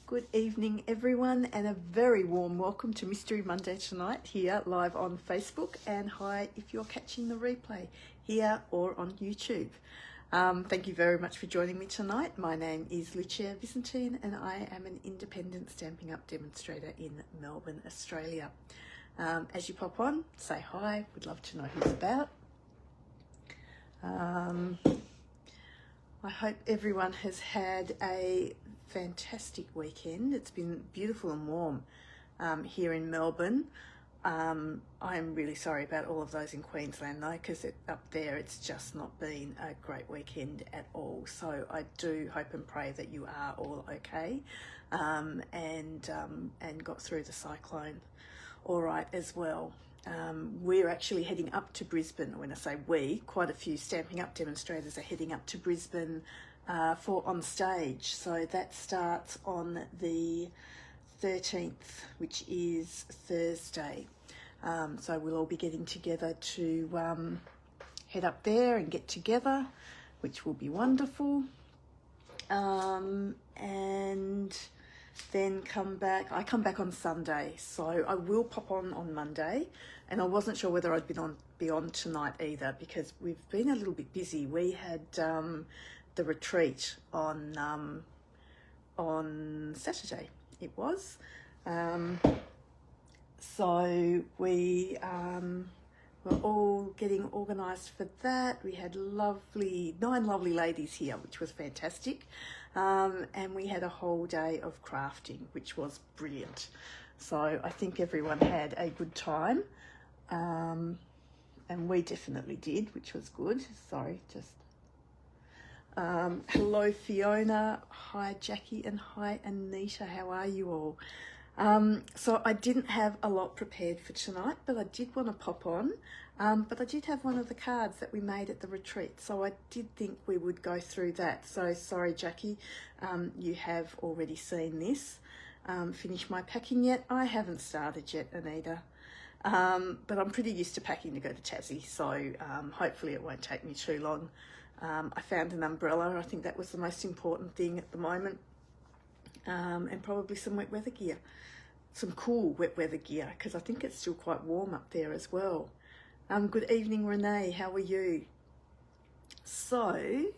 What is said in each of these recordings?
Good evening everyone, and a very warm welcome to Mystery Monday tonight here live on Facebook, and hi if you're catching the replay here or on YouTube. Thank you very much for joining me tonight. My name is Lucia Visentin and I am an independent Stampin' Up demonstrator in Melbourne, Australia. As you pop on, say hi, would love to know who's about. I hope everyone has had a fantastic weekend. It's been beautiful and warm here in Melbourne. I'm really sorry about all of those in Queensland though, because up there it's just not been a great weekend at all. So I do hope and pray that you are all okay and got through the cyclone all right as well. We're actually heading up to Brisbane. When I say we, quite a few Stampin' Up demonstrators are heading up to Brisbane for on stage. So that starts on the 13th, which is Thursday. So we'll all be getting together to head up there and get together, which will be wonderful. And then come back. I come back on Sunday, so I will pop on Monday, and I wasn't sure whether I'd be on tonight either, because we've been a little bit busy. We had the retreat on Saturday. It was so we were all getting organised for that. We had 9 lovely ladies here, which was fantastic. And we had a whole day of crafting, which was brilliant. So I think everyone had a good time. And we definitely did, which was good. Sorry, just... hello, Fiona. Hi, Jackie, and hi, Anita. How are you all? So I didn't have a lot prepared for tonight, but I did want to pop on. But I did have one of the cards that we made at the retreat, so I did think we would go through that. So sorry, Jackie, you have already seen this. Finished my packing yet? I haven't started yet, Anita. But I'm pretty used to packing to go to Tassie, so hopefully it won't take me too long. I found an umbrella. I think that was the most important thing at the moment. And probably some wet weather gear. Some cool wet weather gear, because I think it's still quite warm up there as well. Good evening, Renee. How are you? So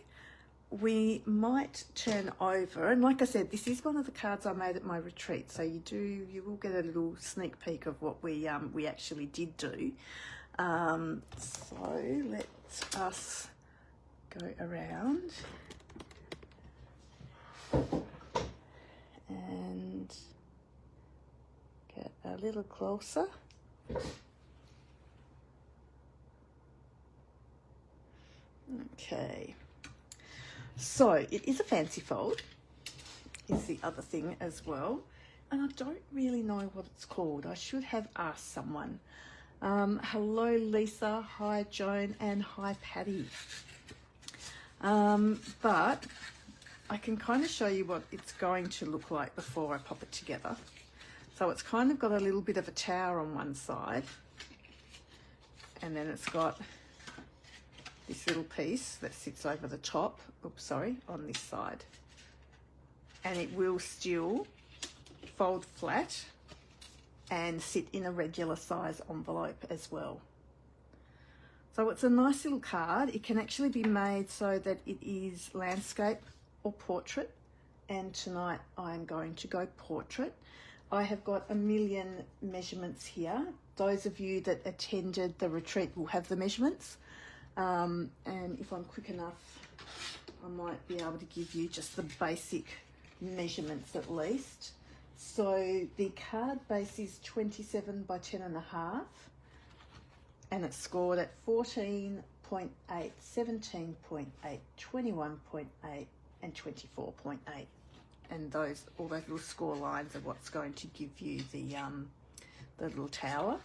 we might turn over, and like I said, this is one of the cards I made at my retreat. So you will get a little sneak peek of what we actually did do. So let us go around and get a little closer. Okay, so it is a fancy fold, is the other thing as well, and I don't really know what it's called. I should have asked someone. Hello, Lisa. Hi, Joan, and hi, Patty. But I can kind of show you what it's going to look like before I pop it together. So it's kind of got a little bit of a tower on one side, and then it's got this little piece that sits over the top, on this side. And it will still fold flat and sit in a regular size envelope as well. So it's a nice little card. It can actually be made so that it is landscape or portrait. And tonight I'm going to go portrait. I have got a million measurements here. Those of you that attended the retreat will have the measurements. And if I'm quick enough, I might be able to give you just the basic measurements at least. So the card base is 27 by 10.5, and it's scored at 14.8, 17.8, 21.8, and 24.8. And all those little score lines are what's going to give you the little tower.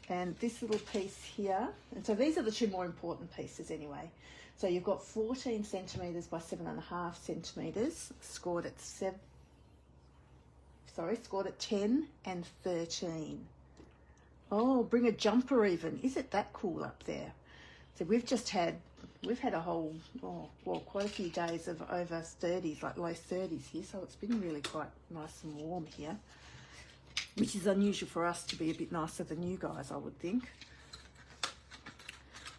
And this little piece here, and so these are the two more important pieces anyway. So you've got 14 centimetres by 7.5 centimetres, scored at 10 and 13. Oh, bring a jumper even. Is it that cool up there? So we've just had we've had a whole, quite a few days of over 30s, like low 30s here, so it's been really quite nice and warm here, which is unusual for us to be a bit nicer than you guys, I would think.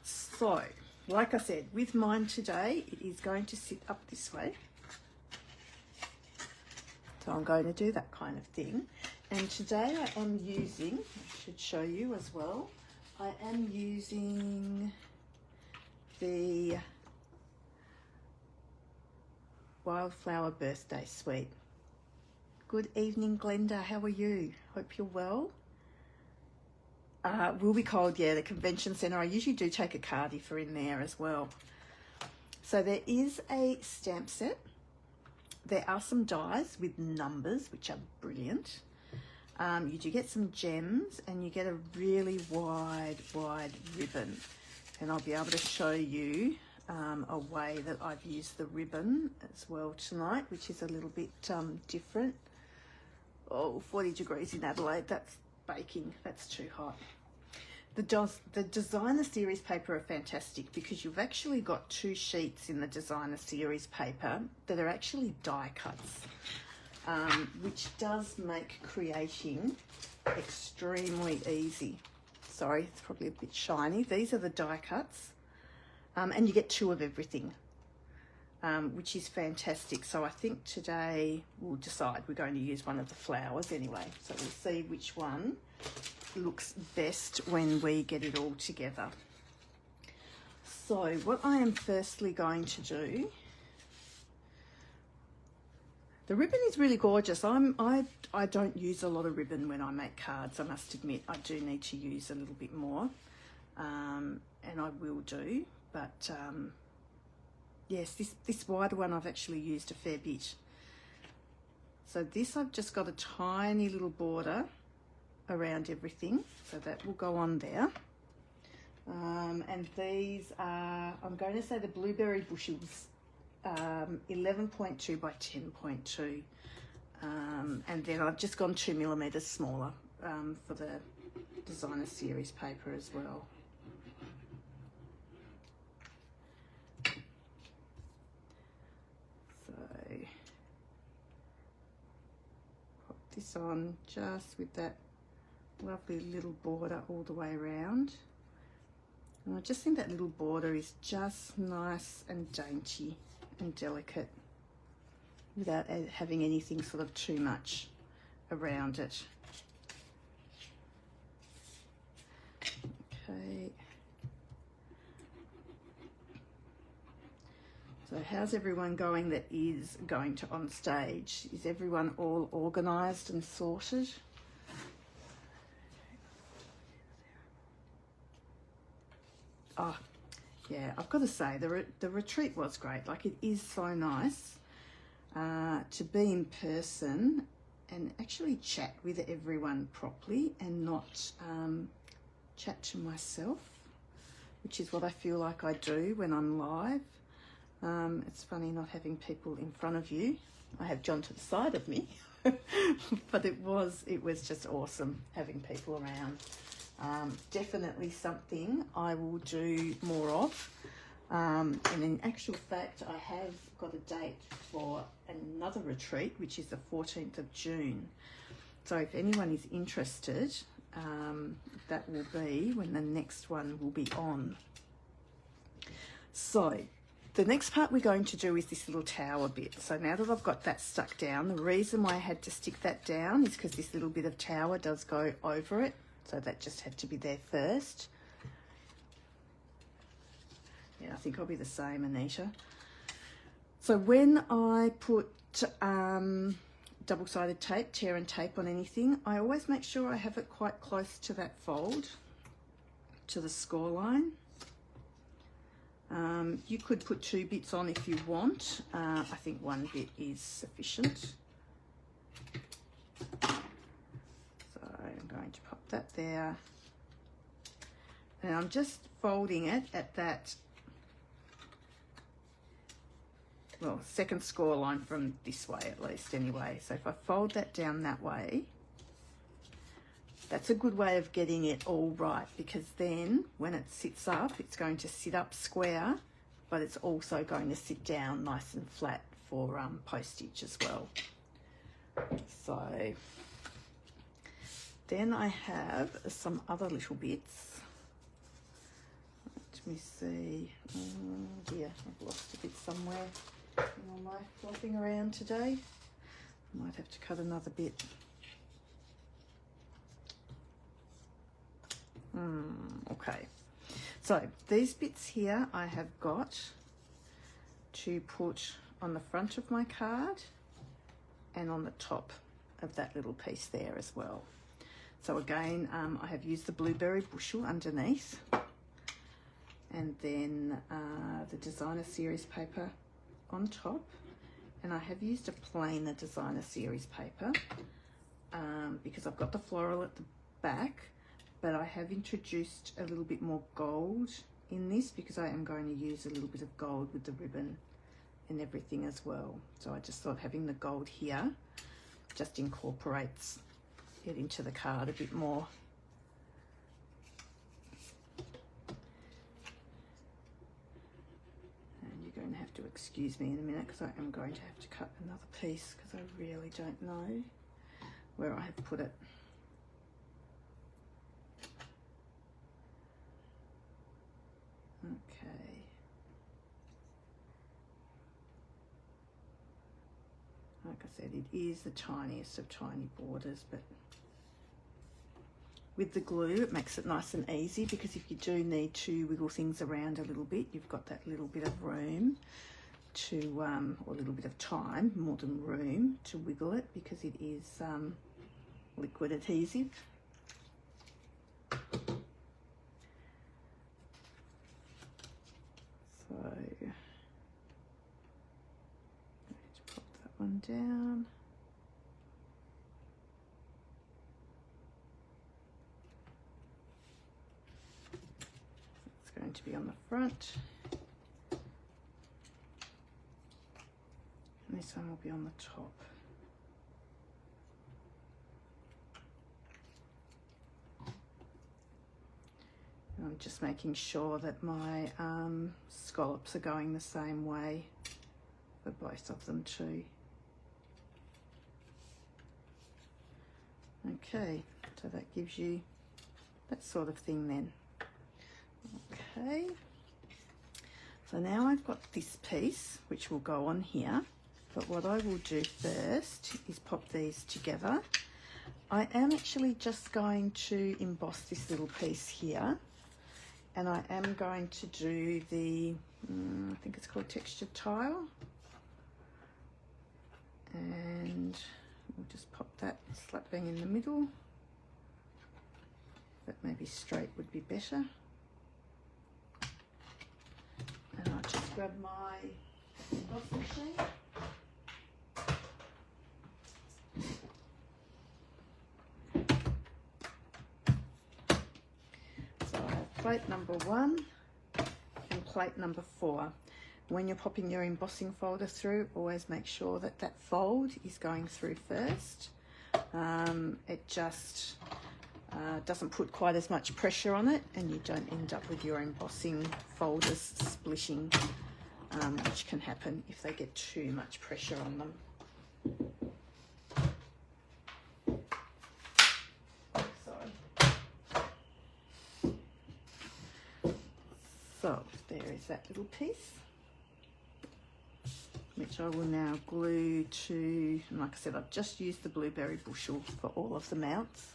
So, like I said, with mine today, it is going to sit up this way. So I'm going to do that kind of thing. And today I am using, I should show you as well, I am using the Wildflower Birthday Suite. Good evening, Glenda. How are you? Hope you're well. Will be cold, yeah, the convention centre. I usually do take a cardifer in there as well. So there is a stamp set. There are some dies with numbers, which are brilliant. You do get some gems, and you get a really wide ribbon. And I'll be able to show you a way that I've used the ribbon as well tonight, which is a little bit different. Oh, 40 degrees in Adelaide, that's baking, that's too hot. The designer series paper are fantastic because you've actually got 2 sheets in the designer series paper that are actually die cuts, which does make creating extremely easy. Sorry, it's probably a bit shiny. These are the die cuts, and you get 2 of everything, which is fantastic. So I think today we'll decide we're going to use one of the flowers anyway. So we'll see which one looks best when we get it all together. So what I am firstly going to do, the ribbon is really gorgeous. I don't use a lot of ribbon when I make cards. I must admit I do need to use a little bit more, and I will do. But yes, this wider one I've actually used a fair bit. So this I've just got a tiny little border around everything, so that will go on there. And these are, I'm going to say the blueberry bushels, 11.2 by 10.2, and then I've just gone 2 millimeters smaller for the designer series paper as well. So pop this on just with that lovely little border all the way around. And I just think that little border is just nice and dainty and delicate without having anything sort of too much around it. Okay. So how's everyone going that is going to on stage? Is everyone all organised and sorted? Oh, yeah, I've got to say, the retreat was great. Like, it is so nice to be in person and actually chat with everyone properly and not chat to myself, which is what I feel like I do when I'm live. It's funny not having people in front of you. I have John to the side of me, but it was just awesome having people around. Definitely something I will do more of. And in actual fact, I have got a date for another retreat, which is the 14th of June. So if anyone is interested, that will be when the next one will be on. So the next part we're going to do is this little tower bit. So now that I've got that stuck down, the reason why I had to stick that down is because this little bit of tower does go over it. So that just had to be there first. Yeah, I think I'll be the same, Anita. So when I put double-sided tape, tear and tape on anything, I always make sure I have it quite close to that fold, to the score line. You could put 2 bits on if you want. I think 1 bit is sufficient. So I'm going to pop that there. And I'm just folding it at that, well, second score line from this way at least anyway. So if I fold that down that way, that's a good way of getting it all right, because then when it sits up, it's going to sit up square but it's also going to sit down nice and flat for postage as well. So then I have some other little bits. Let me see. Oh dear, I've lost a bit somewhere in all my flopping around today. Might have to cut another bit. Okay, so these bits here I have got to put on the front of my card and on the top of that little piece there as well. So again, I have used the blueberry bushel underneath, and then the designer series paper on top, and I have used a plainer designer series paper because I've got the floral at the back, but I have introduced a little bit more gold in this because I am going to use a little bit of gold with the ribbon and everything as well. So I just thought having the gold here just incorporates it into the card a bit more. And you're going to have to excuse me in a minute because I am going to have to cut another piece because I really don't know where I have put it. Okay. Like I said, it is the tiniest of tiny borders, but with the glue it makes it nice and easy, because if you do need to wiggle things around a little bit, you've got that little bit of room to, or a little bit of time, more than room, to wiggle it, because it is liquid adhesive. So I'm going to pop that one down. It's going to be on the front, and this one will be on the top. I'm just making sure that my scallops are going the same way for both of them too. Okay, so that gives you that sort of thing then. Okay, so now I've got this piece which will go on here, but what I will do first is pop these together. I am actually just going to emboss this little piece here, and I am going to do the, I think it's called textured tile, and we'll just pop that slap bang in the middle, but maybe straight would be better. And I'll just grab my emboss machine. Plate number 1 and plate number 4. When you're popping your embossing folder through, always make sure that that fold is going through first. It just doesn't put quite as much pressure on it, and you don't end up with your embossing folders splitting, which can happen if they get too much pressure on them. So there is that little piece, which I will now glue to, and like I said, I've just used the blueberry bushel for all of the mounts.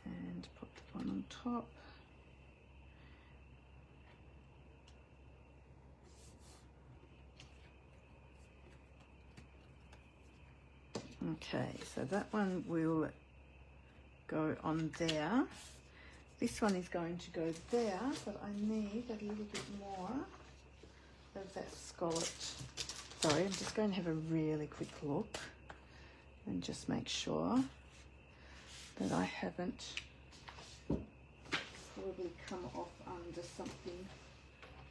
And put the one on top. Okay, so that one will go on there. This one is going to go there, but I need a little bit more of that scalloped. Sorry, I'm just going to have a really quick look and just make sure that I haven't probably come off under something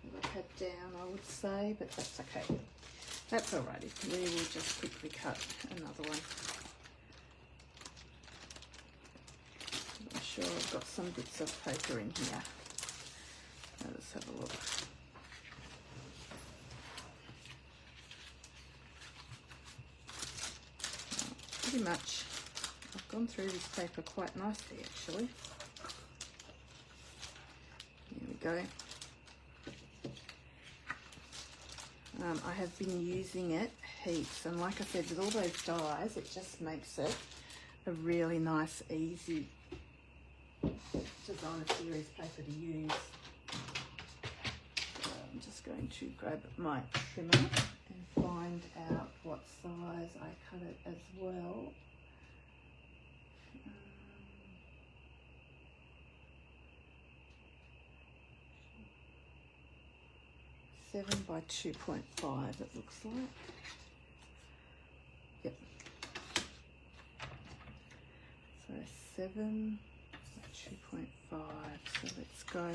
that I've had down, I would say, but that's okay. That's all right. We will just quickly cut another one. I'm sure I've got some bits of paper in here. Let's have a look. Pretty much, I've gone through this paper quite nicely actually. Here we go. I have been using it heaps, and like I said, with all those dies, it just makes it a really nice, easy designer series paper to use. So I'm just going to grab my trimmer and find out what size I cut it as well. 7 by 2.5 it looks like. Yep. So 7 by 2.5. So let's go.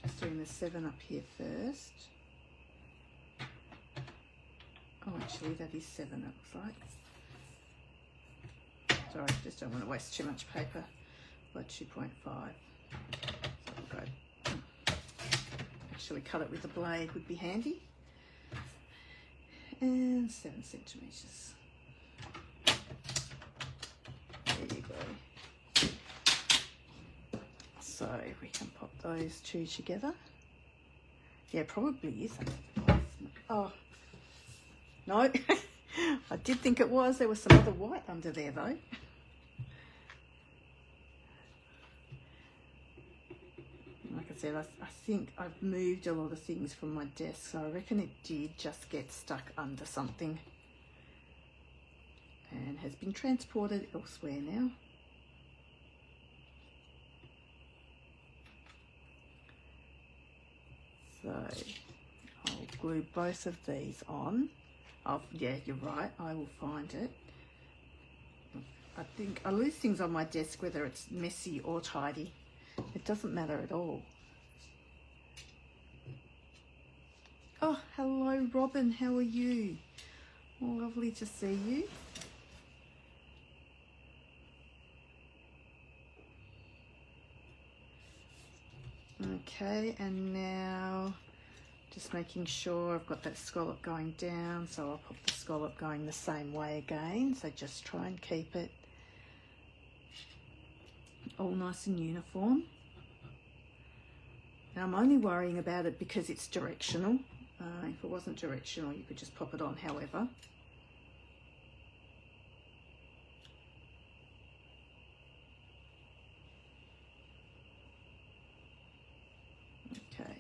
Just doing the 7 up here first. Oh, actually that is 7 it looks like. Sorry, just don't want to waste too much paper. By 2.5. So we'll go. Actually cut it with a blade would be handy. And 7 centimetres. There you go. So we can pop those two together. Yeah, probably is. Oh, no. I did think it was. There was some other white under there though. Like I said, I think I've moved a lot of things from my desk, so I reckon it did just get stuck under something and has been transported elsewhere now. So I'll glue both of these on. Yeah, you're right, I will find it. I think I lose things on my desk whether it's messy or tidy. It doesn't matter at all. Oh, hello Robin, how are you? Oh, lovely to see you. Okay, and now just making sure I've got that scallop going down, so I'll pop the scallop going the same way again. So just try and keep it all nice and uniform. Now I'm only worrying about it because it's directional. If it wasn't directional, you could just pop it on however. Okay.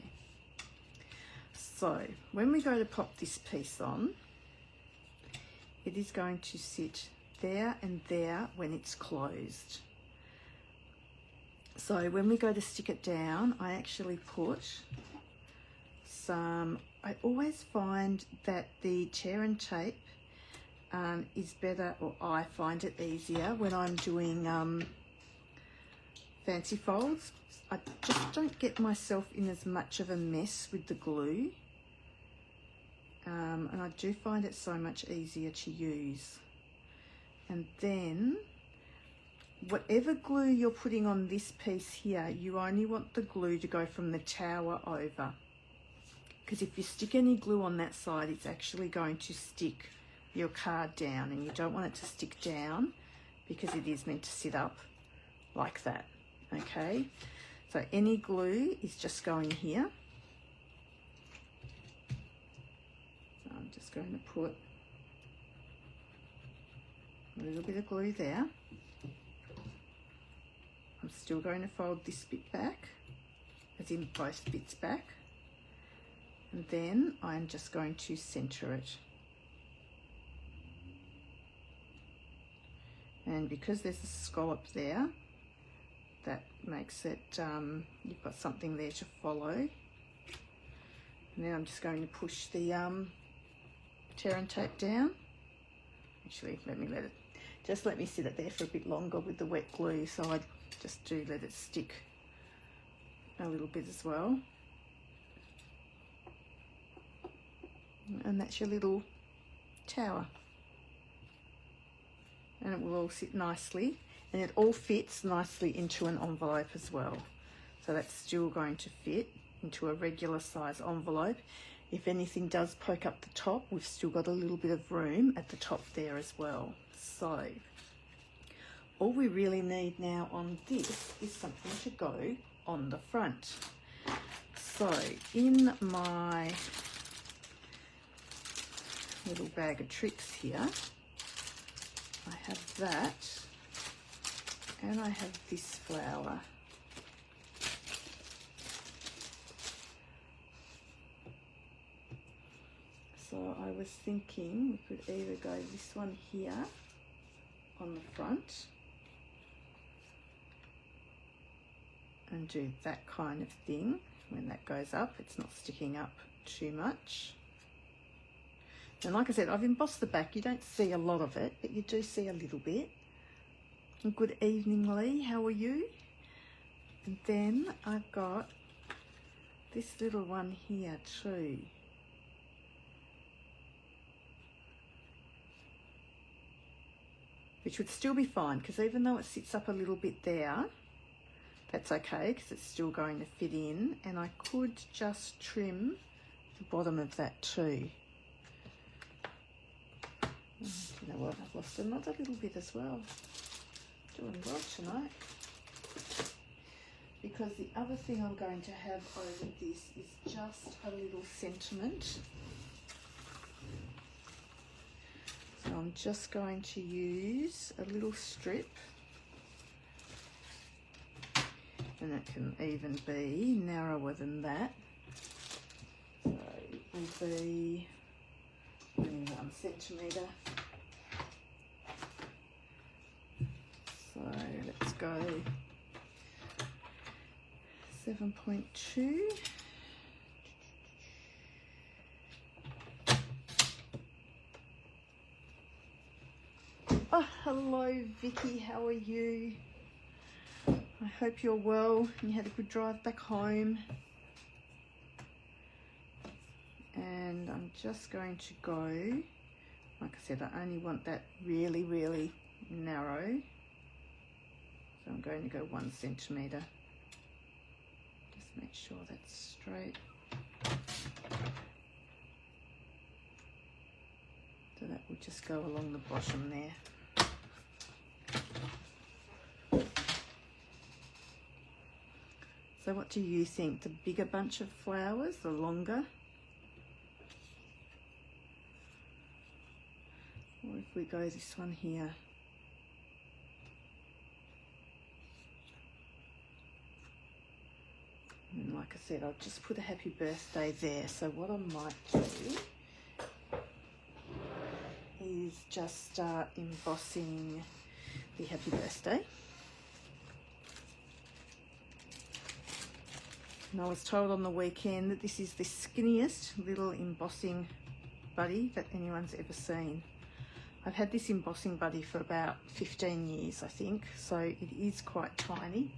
So when we go to pop this piece on, it is going to sit there and there when it's closed. So when we go to stick it down, I actually put some, I always find that the tear and tape is better, or I find it easier when I'm doing fancy folds. I just don't get myself in as much of a mess with the glue. And I do find it so much easier to use. And then whatever glue you're putting on this piece here, you only want the glue to go from the tower over. Because if you stick any glue on that side, it's actually going to stick your card down, and you don't want it to stick down because it is meant to sit up like that. Okay, so any glue is just going here. So I'm just going to put a little bit of glue there. I'm still going to fold this bit back, as in both bits back, and then I'm just going to center it. And because there's a scallop there, that makes it, you've got something there to follow. And then I'm just going to push the tear and tape down. Actually, let me sit it there for a bit longer with the wet glue, so I just do let it stick a little bit as well. And that's your little tower. And it will all sit nicely, and it all fits nicely into an envelope as well. So that's still going to fit into a regular size envelope. If anything does poke up the top, we've still got a little bit of room at the top there as well. So all we really need now on this is something to go on the front. So in my little bag of tricks here, I have that, and I have this flower. So I was thinking we could either go this one here on the front and do that kind of thing. When that goes up, it's not sticking up too much. And like I said, I've embossed the back. You don't see a lot of it, but you do see a little bit. And good evening, Lee. How are you? And then I've got this little one here too. Which would still be fine, because even though it sits up a little bit there, that's okay, because it's still going to fit in. And I could just trim the bottom of that too. You know what, I've lost another little bit as well. Doing well tonight. Because the other thing I'm going to have over this is just a little sentiment. So I'm just going to use a little strip. And it can even be narrower than that. So it will be 1 centimetre. So let's go 7.2. Oh, hello Vicky, how are you? I hope you're well and you had a good drive back home. And I'm just going to go, like I said, I only want that really, really narrow. So I'm going to go 1 centimetre. Just make sure that's straight. So that will just go along the bottom there. So what do you think? The bigger bunch of flowers, the longer? Or if we go this one here? And like I said, I'll just put a happy birthday there. So what I might do is just start embossing the happy birthday. And I was told on the weekend that this is the skinniest little embossing buddy that anyone's ever seen. I've had this embossing buddy for about 15 years, I think, so it is quite tiny.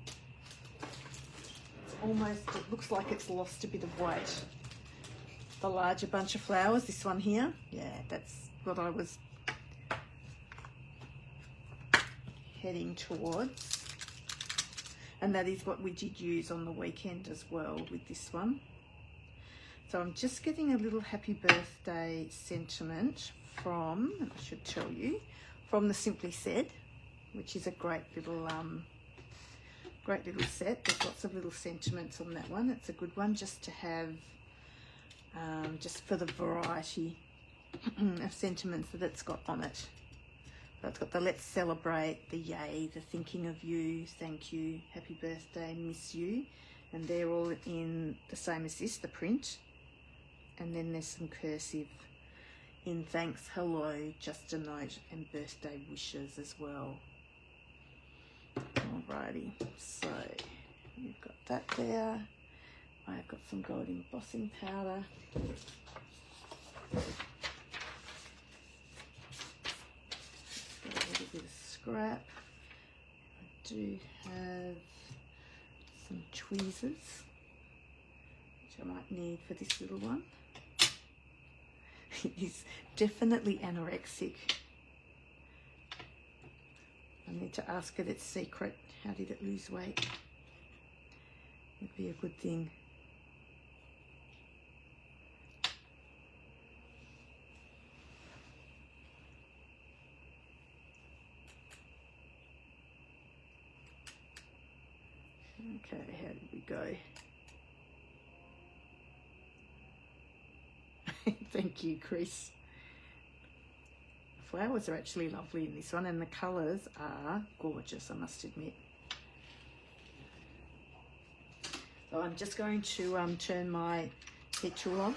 It's almost, it looks like it's lost a bit of weight. The larger bunch of flowers, this one here, yeah, that's what I was heading towards. And that is what we did use on the weekend as well with this one. So I'm just getting a little happy birthday sentiment from, and I should tell you, from the Simply Said, which is a great little set. There's lots of little sentiments on that one. It's a good one just to have, just for the variety of sentiments that it's got on it. So it's got the let's celebrate, the yay, the thinking of you, thank you, happy birthday, miss you. And they're all in the same as this, the print. And then there's some cursive in thanks, hello, just a note, and birthday wishes as well. Alrighty, so you've got that there. I've got some gold embossing powder. Got a little bit of scrap. I do have some tweezers, which I might need for this little one. He's definitely anorexic. I need to ask it its secret. How did it lose weight? Would be a good thing. Okay, how did we go? Thank you, Chris. Flowers are actually lovely in this one, and the colours are gorgeous, I must admit. So I'm just going to turn my heat tool on.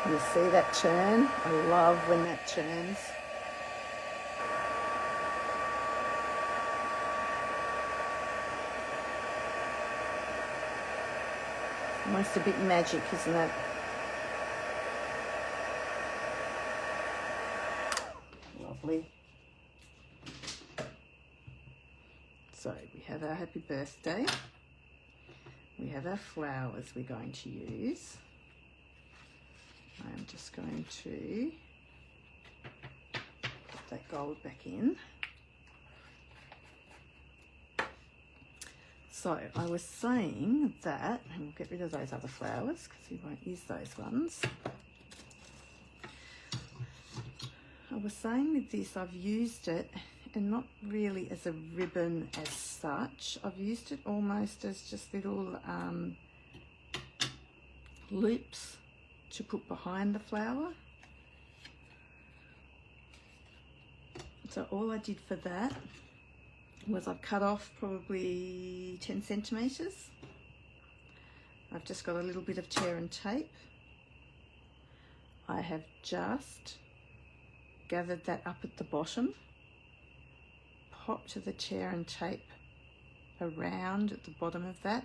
You see that turn? I love when that turns. Almost a bit magic, isn't it? Lovely. So we have our happy birthday. We have our flowers we're going to use. I'm just going to put that gold back in. So I was saying that, and we'll get rid of those other flowers because we won't use those ones. I was saying with this, I've used it, and not really as a ribbon as such. I've used it almost as just little loops to put behind the flower. So all I did for that was I've cut off probably 10 centimetres. I've just got a little bit of tear and tape. I have just gathered that up at the bottom, popped the tear and tape around at the bottom of that,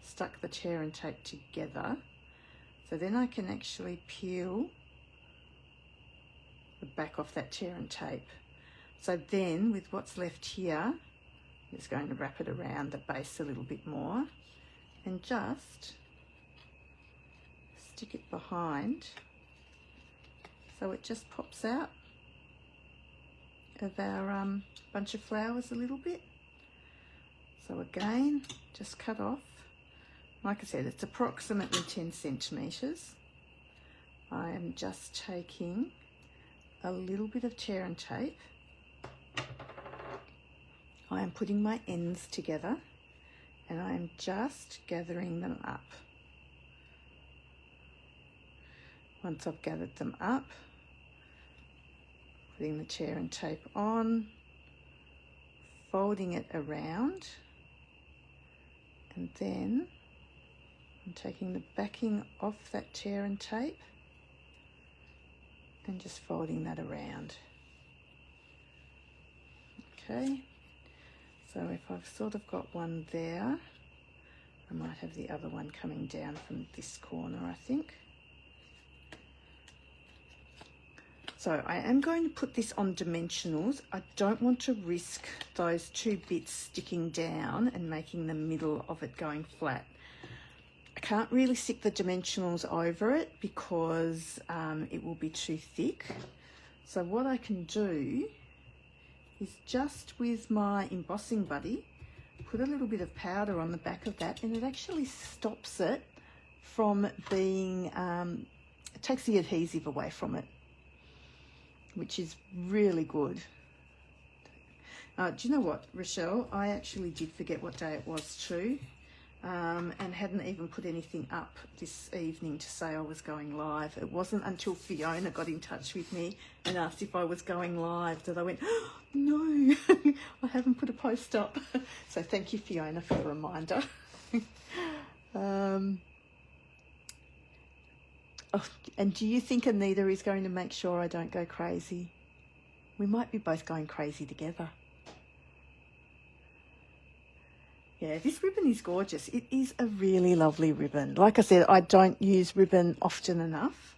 stuck the tear and tape together. So then I can actually peel the back off that tear and tape. So then with what's left here, I'm just going to wrap it around the base a little bit more and just stick it behind so it just pops out of our bunch of flowers a little bit. So again, just cut off. Like I said, it's approximately 10 centimetres. I am just taking a little bit of tear and tape. I am putting my ends together and I am just gathering them up. Once I've gathered them up, putting the tear and tape on, folding it around, and then I'm taking the backing off that tear and tape and just folding that around. Okay, so if I've sort of got one there, I might have the other one coming down from this corner, I think. So I am going to put this on dimensionals. I don't want to risk those two bits sticking down and making the middle of it going flat. I can't really stick the dimensionals over it because it will be too thick. So what I can do is just with my embossing buddy, put a little bit of powder on the back of that, and it actually stops it from being, it takes the adhesive away from it, which is really good. Do you know what, Rochelle? I actually did forget what day it was too, and hadn't even put anything up this evening to say I was going live. It wasn't until Fiona got in touch with me and asked if I was going live that I went, oh, no, I haven't put a post up. So thank you, Fiona, for the reminder. Oh, and do you think Anita is going to make sure I don't go crazy? We might be both going crazy together. Yeah, this ribbon is gorgeous. It is a really lovely ribbon. Like I said, I don't use ribbon often enough,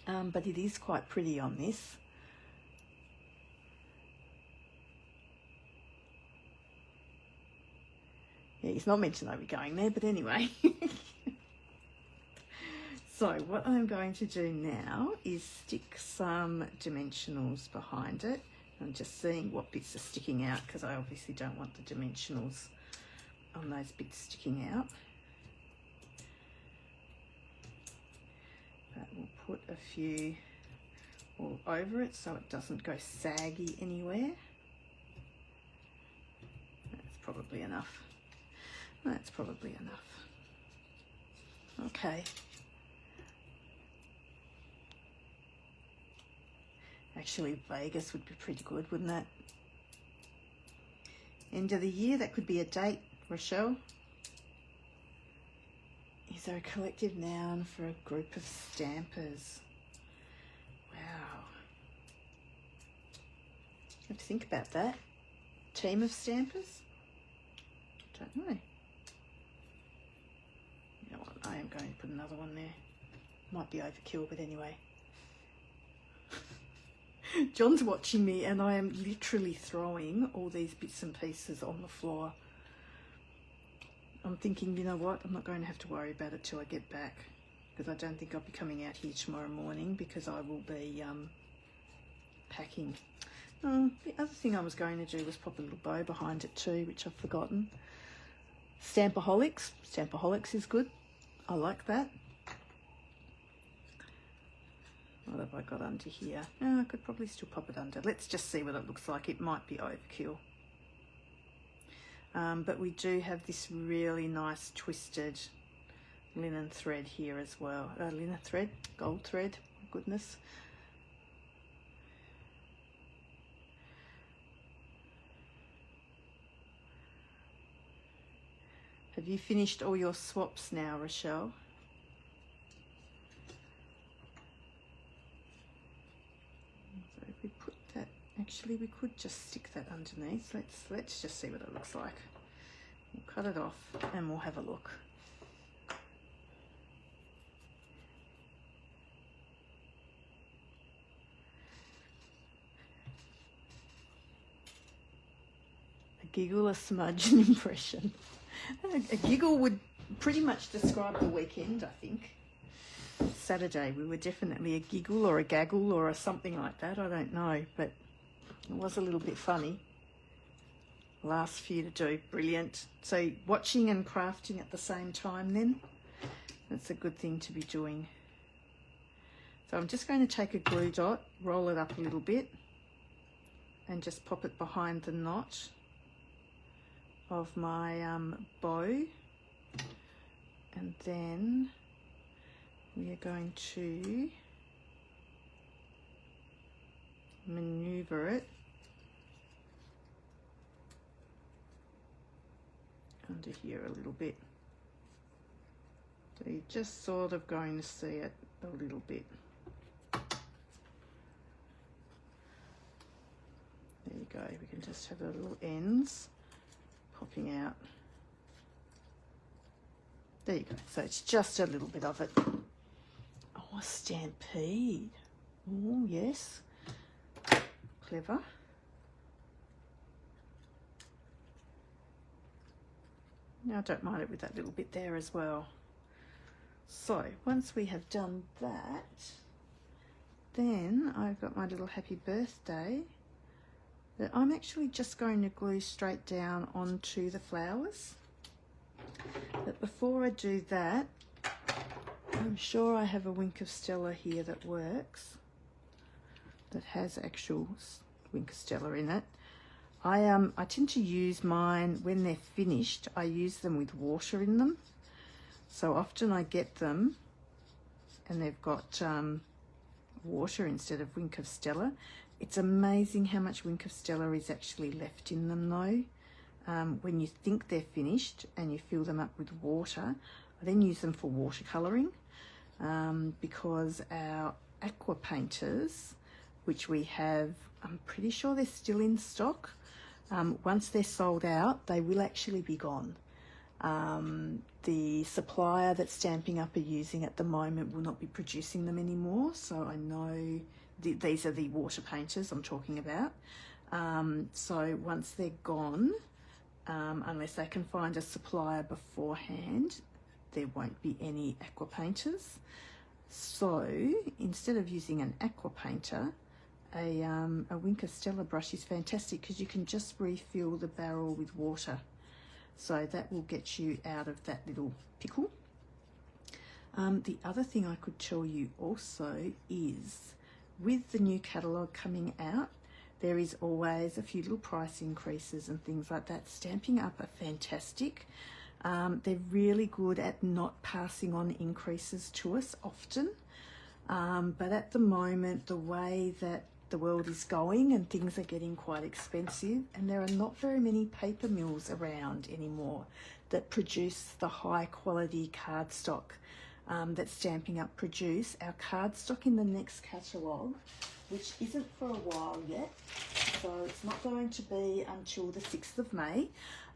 but it is quite pretty on this. Yeah, he's not meant to know we're going there, but anyway. So what I'm going to do now is stick some dimensionals behind it. I'm just seeing what bits are sticking out because I obviously don't want the dimensionals on those bits sticking out. But we'll put a few all over it so it doesn't go saggy anywhere. That's probably enough. That's probably enough. Okay. Actually, Vegas would be pretty good, wouldn't that? End of the year, that could be a date, Rochelle. Is there a collective noun for a group of stampers? Wow. I have to think about that. Team of stampers? Don't know. You know what? I am going to put another one there. Might be overkill, but anyway. John's watching me and I am literally throwing all these bits and pieces on the floor. I'm thinking, you know what, I'm not going to have to worry about it till I get back, because I don't think I'll be coming out here tomorrow morning because I will be packing. The other thing I was going to do was pop a little bow behind it too, which I've forgotten. Stampaholics. Stampaholics is good. I like that. What have I got under here? I could probably still pop it under. Let's just see what it looks like. It might be overkill. But we do have this really nice twisted linen thread here as well. Linen thread, gold thread, my goodness. Have you finished all your swaps now, Rochelle? Actually, we could just stick that underneath. Let's just see what it looks like. We'll cut it off and we'll have a look. A giggle, a smudge, an impression. A giggle would pretty much describe the weekend, I think. Saturday, we were definitely a giggle or a gaggle or a something like that. I don't know, but it was a little bit funny. Last few to do, brilliant. So watching and crafting at the same time then, that's a good thing to be doing. So I'm just going to take a glue dot, roll it up a little bit and just pop it behind the notch of my bow. And then we are going to maneuver it under here a little bit. So you're just sort of going to see it a little bit. There you go. We can just have the little ends popping out. There you go. So it's just a little bit of it. Oh, a stampede. Oh, yes. Clever. Now I don't mind it with that little bit there as well. So once we have done that, then I've got my little happy birthday that I'm actually just going to glue straight down onto the flowers. But before I do that, I'm sure I have a Wink of Stella here that works, that has actual Wink of Stella in it. I tend to use mine when they're finished. I use them with water in them. So often I get them and they've got water instead of Wink of Stella. It's amazing how much Wink of Stella is actually left in them though. When you think they're finished and you fill them up with water, I then use them for watercolouring because our aqua painters, which we have, I'm pretty sure they're still in stock, Once they're sold out, they will actually be gone. The supplier that Stampin' Up are using at the moment will not be producing them anymore, so I know these are the water painters I'm talking about. So once they're gone, unless they can find a supplier beforehand, there won't be any aqua painters. So instead of using an aqua painter, a Wink Stella brush is fantastic because you can just refill the barrel with water. So that will get you out of that little pickle. The other thing I could tell you also is with the new catalogue coming out, there is always a few little price increases and things like that. Stampin' Up are fantastic. They're really good at not passing on increases to us often. But at the moment, the way that the world is going and things are getting quite expensive, and there are not very many paper mills around anymore that produce the high quality cardstock that Stampin' Up produce. Our cardstock in the next catalogue, which isn't for a while yet, so it's not going to be until the 6th of May,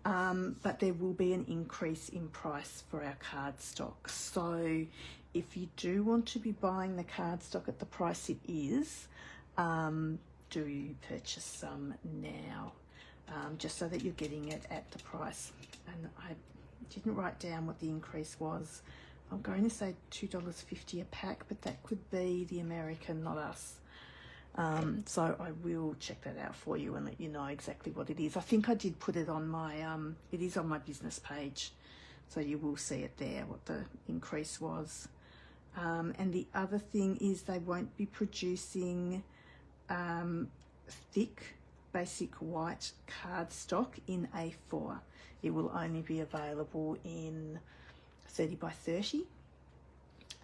but there will be an increase in price for our cardstock. So if you do want to be buying the cardstock at the price it is, do purchase some now, just so that you're getting it at the price. And I didn't write down what the increase was. I'm going to say $2.50 a pack, but that could be the American, not us. So I will check that out for you and let you know exactly what it is. I think I did put it on my, it is on my business page, so you will see it there, what the increase was. And the other thing is they won't be producing thick basic white cardstock in A4. It will only be available in 30 by 30.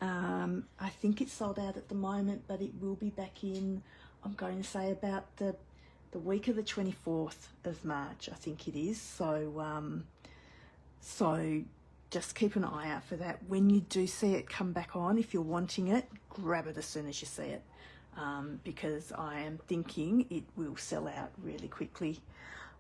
I think it's sold out at the moment, but it will be back in, I'm going to say about the week of the 24th of March, I think it is. So so just keep an eye out for that. When you do see it come back on, if you're wanting it, grab it as soon as you see it, because I am thinking it will sell out really quickly.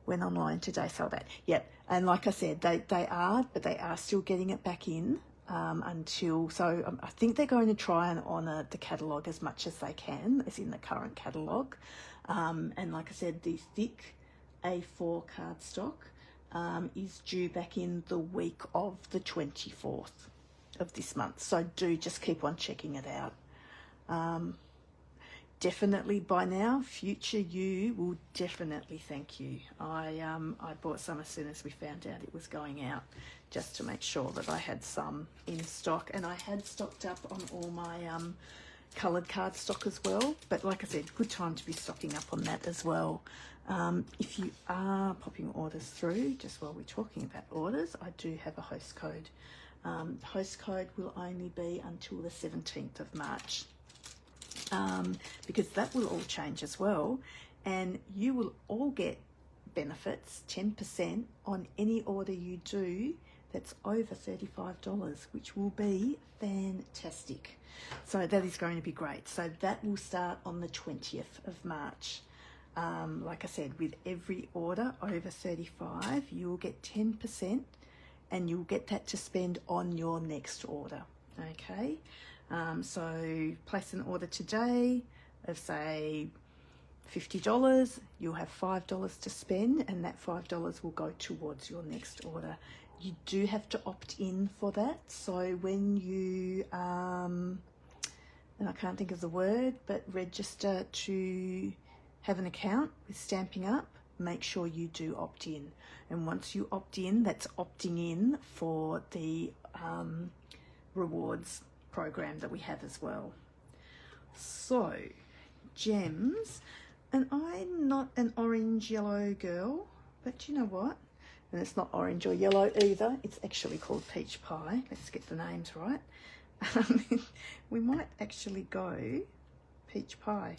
When online today sold out. Yep, and like I said, they are still getting it back in until, so I think they're going to try and honour the catalogue as much as they can, as in the current catalogue. And like I said, the thick A4 cardstock is due back in the week of the 24th of this month. So do just keep on checking it out. Definitely by now, future you will definitely thank you. I bought some as soon as we found out it was going out, just to make sure that I had some in stock, and I had stocked up on all my coloured cardstock as well. But like I said, good time to be stocking up on that as well. If you are popping orders through, just while we're talking about orders, I do have a host code. Host code will only be until the 17th of March. Because that will all change as well, and you will all get benefits, 10% on any order you do that's over $35, which will be fantastic. So that is going to be great. So that will start on the 20th of March. Like I said, with every order over 35, you'll get 10%, and you'll get that to spend on your next order. Okay. So place an order today of say $50, you'll have $5 to spend, and that $5 will go towards your next order. You do have to opt in for that. So when you, and I can't think of the word, but register to have an account with Stampin' Up, make sure you do opt in. And once you opt in, that's opting in for the rewards program that we have as well. So gems, and I'm not an orange yellow girl, but you know what, and it's not orange or yellow either, it's actually called peach pie. Let's get the names right. We might actually go peach pie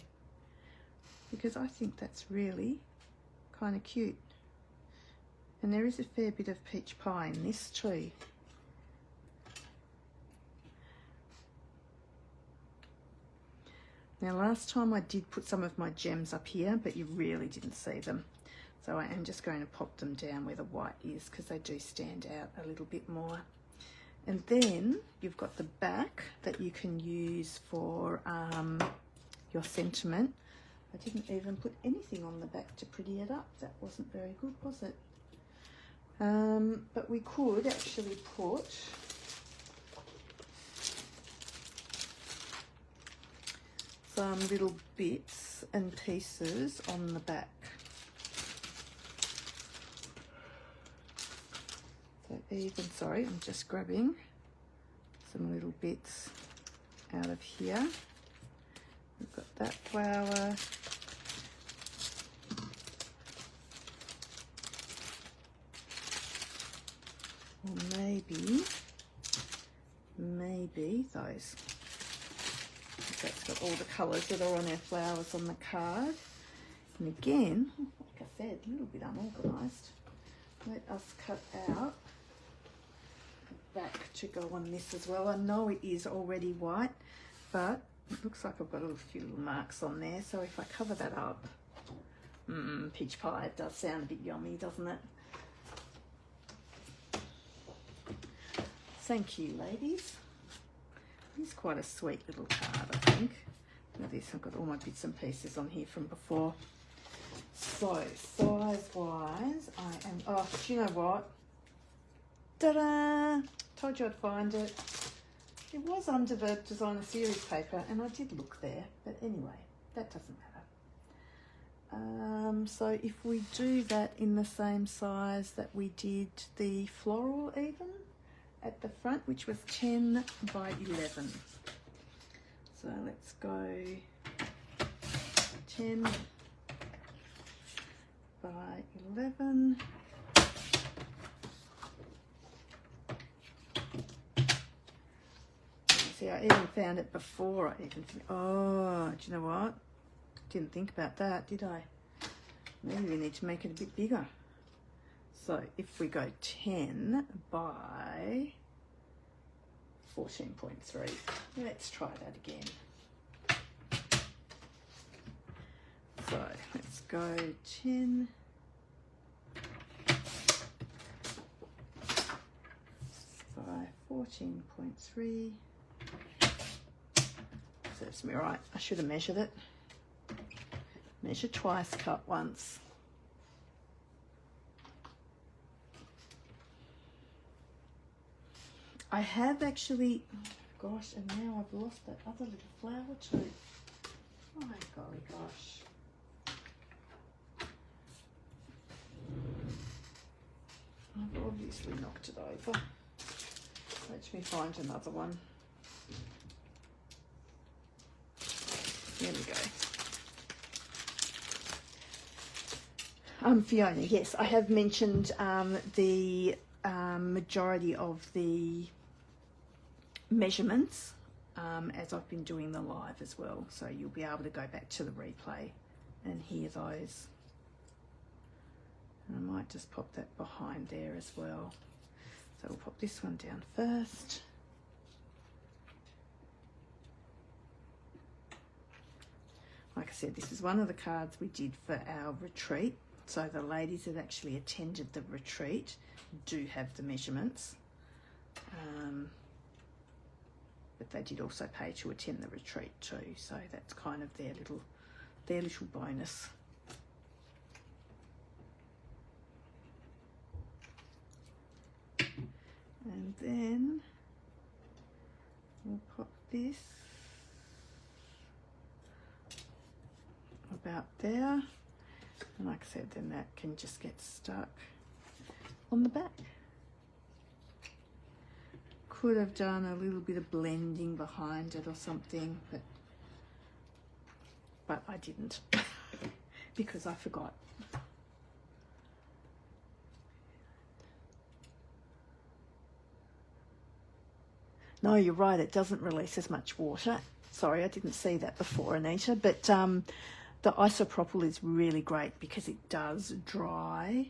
because I think that's really kind of cute, and there is a fair bit of peach pie in this too. Now last time I did put some of my gems up here, but you really didn't see them. So I am just going to pop them down where the white is because they do stand out a little bit more. And then you've got the back that you can use for your sentiment. I didn't even put anything on the back to pretty it up. That wasn't very good, was it? But we could actually put some little bits and pieces on the back. So even, sorry, I'm just grabbing some little bits out of here. We've got that flower. Or maybe those. That's got all the colours that are on our flowers on the card. And again, like I said, a little bit unorganised. Let us cut out the back to go on this as well. I know it is already white, but it looks like I've got a few little marks on there. So if I cover that up, peach pie, it does sound a bit yummy, doesn't it? Thank you, ladies. It's quite a sweet little card, I think. Look at this, I've got all my bits and pieces on here from before. So, size-wise, I am... Oh, do you know what? Ta-da! Told you I'd find it. It was under the designer series paper, and I did look there. But anyway, that doesn't matter. So if we do that in the same size that we did the floral even, at the front, which was 10 by 11. So let's go 10 by 11. See, I even found it before I even... Oh, do you know what? Didn't think about that, did I? Maybe we need to make it a bit bigger. So if we go 10 by 14.3, let's try that again. So let's go 10 by 14.3. Serves me right. I should have measured it. Measure twice, cut once. I have actually, gosh, and now I've lost that other little flower too. Oh my golly gosh. I've obviously knocked it over. Let me find another one. There we go. Fiona, yes, I have mentioned the majority of the measurements as I've been doing the live as well, so you'll be able to go back to the replay and hear those. And I might just pop that behind there as well. So we'll pop this one down first. Like I said, this is one of the cards we did for our retreat. So the ladies that actually attended the retreat do have the measurements. But they did also pay to attend the retreat too. So that's kind of their little bonus. And then we'll pop this about there. And like I said, then that can just get stuck on the back. Could have done a little bit of blending behind it or something, but I didn't because I forgot. No, you're right, it doesn't release as much water. Sorry, I didn't see that before, Anita, but the isopropyl is really great because it does dry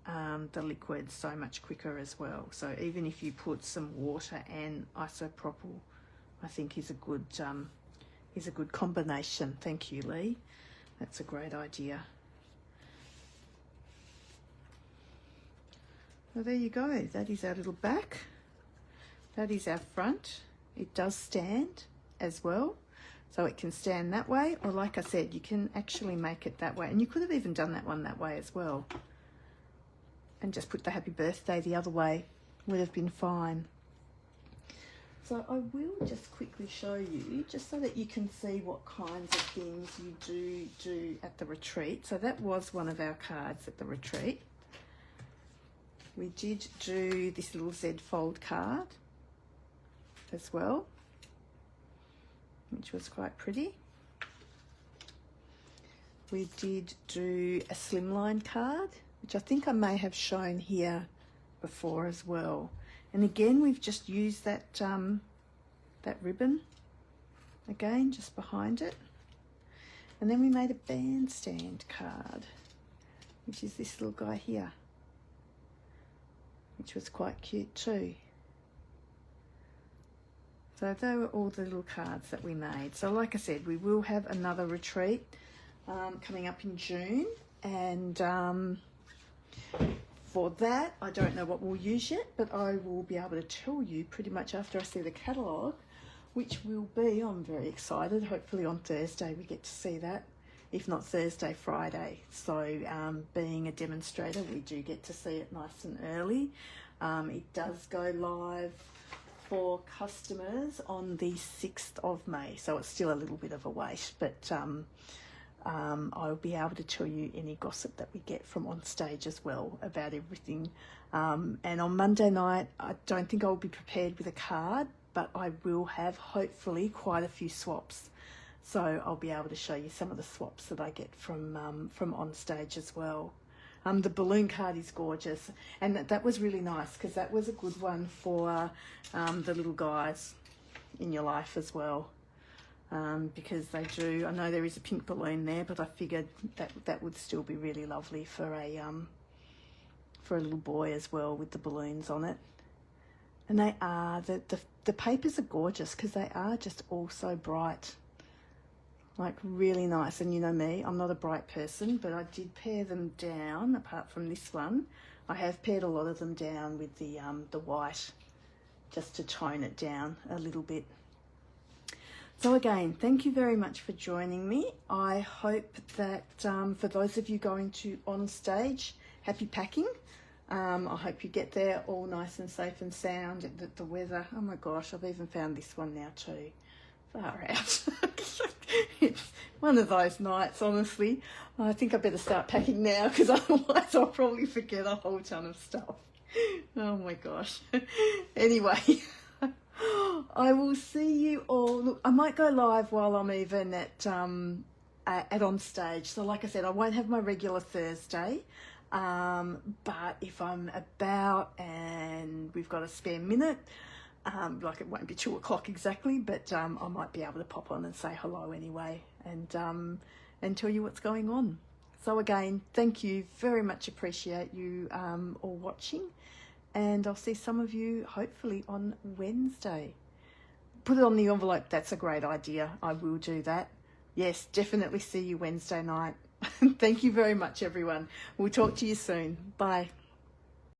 the liquid so much quicker as well. So even if you put some water and isopropyl, I think is a good combination. Thank you, Lee. That's a great idea. So there you go. That is our little back. That is our front. It does stand as well. So it can stand that way, or like I said, you can actually make it that way. And you could have even done that one that way as well. And just put the happy birthday the other way. Would have been fine. So I will just quickly show you, just so that you can see what kinds of things you do at the retreat. So that was one of our cards at the retreat. We did do this little Z fold card as well, which was quite pretty. We did do a slimline card, which I think I may have shown here before as well. And again, we've just used that that ribbon again just behind it. And then we made a bandstand card, which is this little guy here, which was quite cute too. So they were all the little cards that we made. So like I said, we will have another retreat coming up in June, and for that, I don't know what we'll use yet, but I will be able to tell you pretty much after I see the catalogue, which will be, I'm very excited, hopefully on Thursday we get to see that, if not Thursday, Friday. So being a demonstrator, we do get to see it nice and early. It does go live for customers on the 6th of May, so it's still a little bit of a wait, but I'll be able to tell you any gossip that we get from on stage as well about everything. And on Monday night, I don't think I'll be prepared with a card, but I will have hopefully quite a few swaps. So I'll be able to show you some of the swaps that I get from on stage as well. The balloon card is gorgeous, and that was really nice because that was a good one for the little guys in your life as well. Because they do, I know there is a pink balloon there, but I figured that would still be really lovely for a little boy as well with the balloons on it. And they are, the papers are gorgeous because they are just all so bright, like really nice. And you know me, I'm not a bright person, but I did pair them down. Apart from this one, I have paired a lot of them down with the white, just to tone it down a little bit. So again, thank you very much for joining me. I hope that for those of you going to on stage, happy packing. I hope you get there all nice and safe and sound. The weather, oh my gosh, I've even found this one now too. Far out. It's one of those nights, honestly. I think I better start packing now because otherwise I'll probably forget a whole ton of stuff. Oh my gosh. Anyway. I will see you all. Look, I might go live while I'm even at on stage. So like I said, I won't have my regular Thursday. But if I'm about and we've got a spare minute, like it won't be 2 o'clock exactly, but I might be able to pop on and say hello anyway, and tell you what's going on. So again, thank you, very much appreciate you all watching. And I'll see some of you hopefully on Wednesday. Put it on the envelope. That's a great idea. I will do that. Yes, definitely see you Wednesday night. Thank you very much, everyone. We'll talk to you soon. Bye.